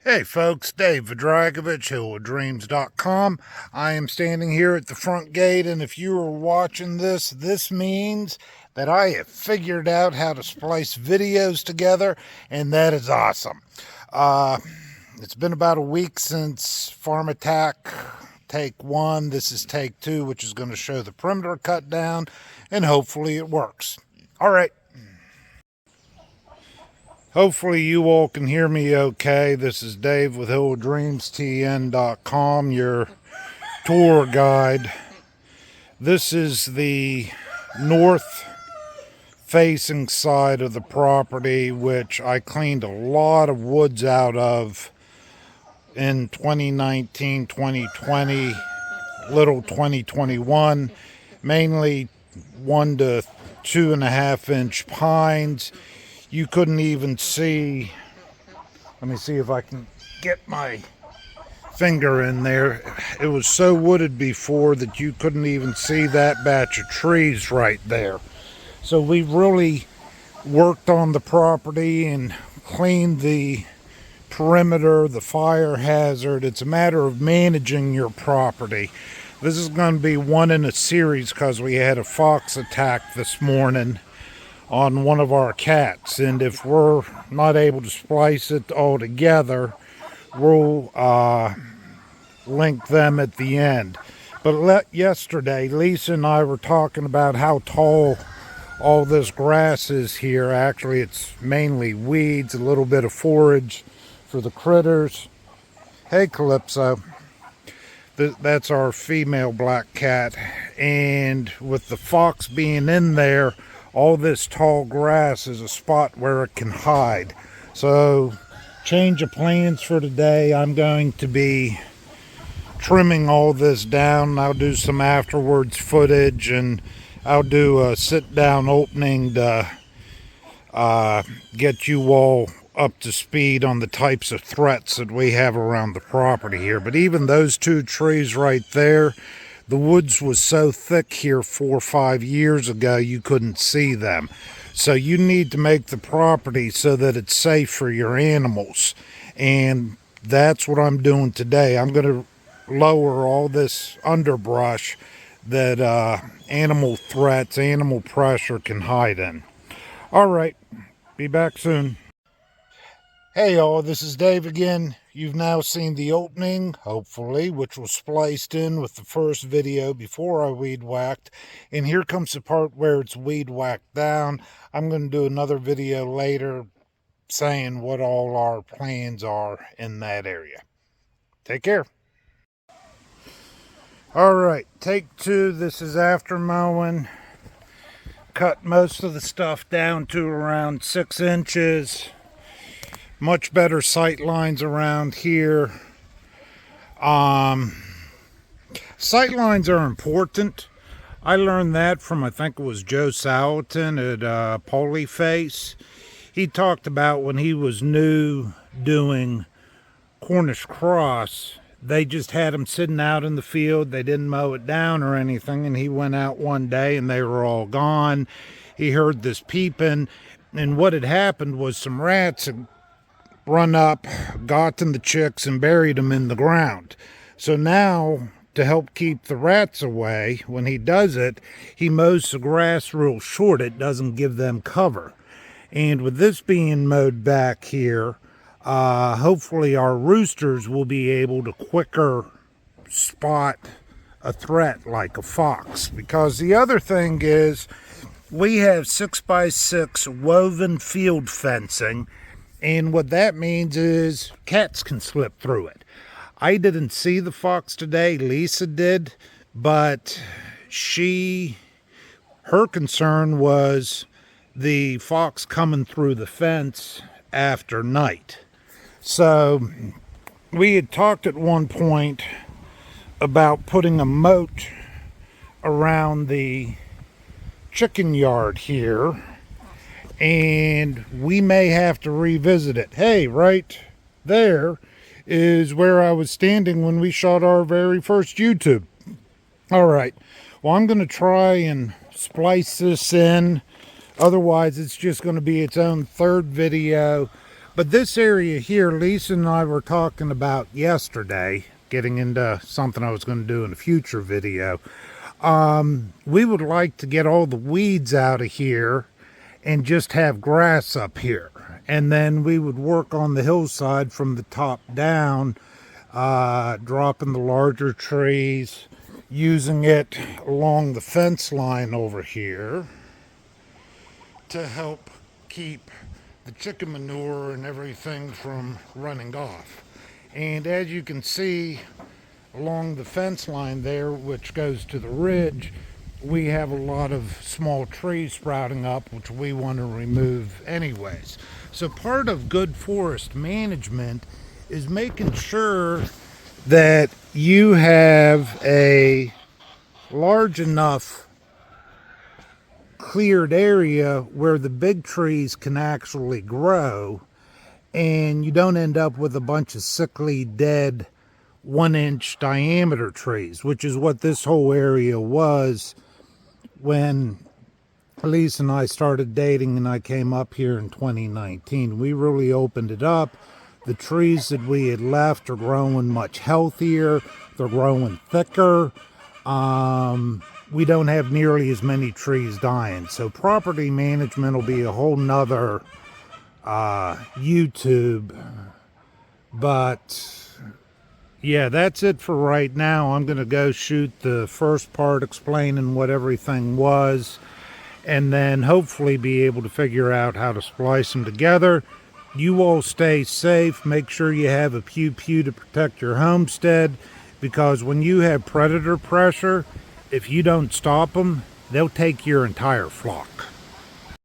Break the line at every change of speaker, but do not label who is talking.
Hey folks, Dave Dragovich, HillofDreams.com. I am standing here at the front gate, and if you are watching this means that I have figured out how to splice videos together, and that is awesome. It's been about a week since Farm Attack Take 1. This is Take 2, which is going to show the perimeter cut down, and hopefully it works. All right. Hopefully you all can hear me okay. This is Dave with HillofDreamsTN.com, your tour guide. This is the north facing side of the property, which I cleaned a lot of woods out of in 2019, 2020, little 2021, mainly 1 to 2.5 inch pines. You couldn't even see, let me see if I can get my finger in there. It was so wooded before that you couldn't even see that batch of trees right there. So we really worked on the property and cleaned the perimeter, the fire hazard. It's a matter of managing your property. This is going to be one in a series because we had a fox attack this morning on one of our cats, and if we're not able to splice it all together, we'll link them at the end. But yesterday, Lisa and I were talking about how tall all this grass is here. Actually, it's mainly weeds, a little bit of forage for the critters. Hey, Calypso. That's our female black cat, and with the fox being in there, all this tall grass is a spot where it can hide. So, change of plans for today. I'm going to be trimming all this down. I'll do some afterwards footage, and I'll do a sit-down opening to get you all up to speed on the types of threats that we have around the property here. But even those two trees right there, the woods was so thick here 4 or 5 years ago you couldn't see them. So you need to make the property so that it's safe for your animals. And that's what I'm doing today. I'm going to lower all this underbrush that animal threats, animal pressure can hide in. All right, be back soon. Hey y'all, this is Dave again. You've now seen the opening, hopefully, which was spliced in with the first video before I weed whacked. And here comes the part where it's weed whacked down. I'm going to do another video later saying what all our plans are in that area. Take care. Alright, take 2. This is after mowing. Cut most of the stuff down to around 6 inches. Much better sight lines around here. Sight lines are important. I learned that from, I think it was Joe Salatin at Polyface. He talked about when he was new doing Cornish cross, they just had him sitting out in the field. They didn't mow it down or anything, and he went out one day and they were all gone. He heard this peeping, and what had happened was some rats had run up, gotten the chicks, and buried them in the ground. So now, to help keep the rats away, when he does it, he mows the grass real short. It doesn't give them cover. And with this being mowed back here, hopefully our roosters will be able to quicker spot a threat like a fox. Because the other thing is, we have 6x6 woven field fencing, and what that means is cats can slip through it. I didn't see the fox today. Lisa did, but her concern was the fox coming through the fence after night. So we had talked at one point about putting a moat around the chicken yard here, and we may have to revisit it. Hey, right there is where I was standing when we shot our very first YouTube. All right, well, I'm going to try and splice this in. Otherwise, it's just going to be its own third video. But this area here, Lisa and I were talking about yesterday, getting into something I was going to do in a future video. We would like to get all the weeds out of here and just have grass up here. And then we would work on the hillside from the top down, dropping the larger trees, using it along the fence line over here to help keep the chicken manure and everything from running off. And as you can see along the fence line there, which goes to the ridge, we have a lot of small trees sprouting up, which we want to remove anyways. So part of good forest management is making sure that you have a large enough cleared area where the big trees can actually grow, and you don't end up with a bunch of sickly, dead 1-inch diameter trees, which is what this whole area was when Elise and I started dating and I came up here in 2019. We really opened it up. The trees that we had left are growing much healthier. They're growing thicker. We don't have nearly as many trees dying. So property management will be a whole nother YouTube. But yeah, that's it for right now. I'm going to go shoot the first part explaining what everything was, and then hopefully be able to figure out how to splice them together. You all stay safe. Make sure you have a pew-pew to protect your homestead, because when you have predator pressure, if you don't stop them, they'll take your entire flock.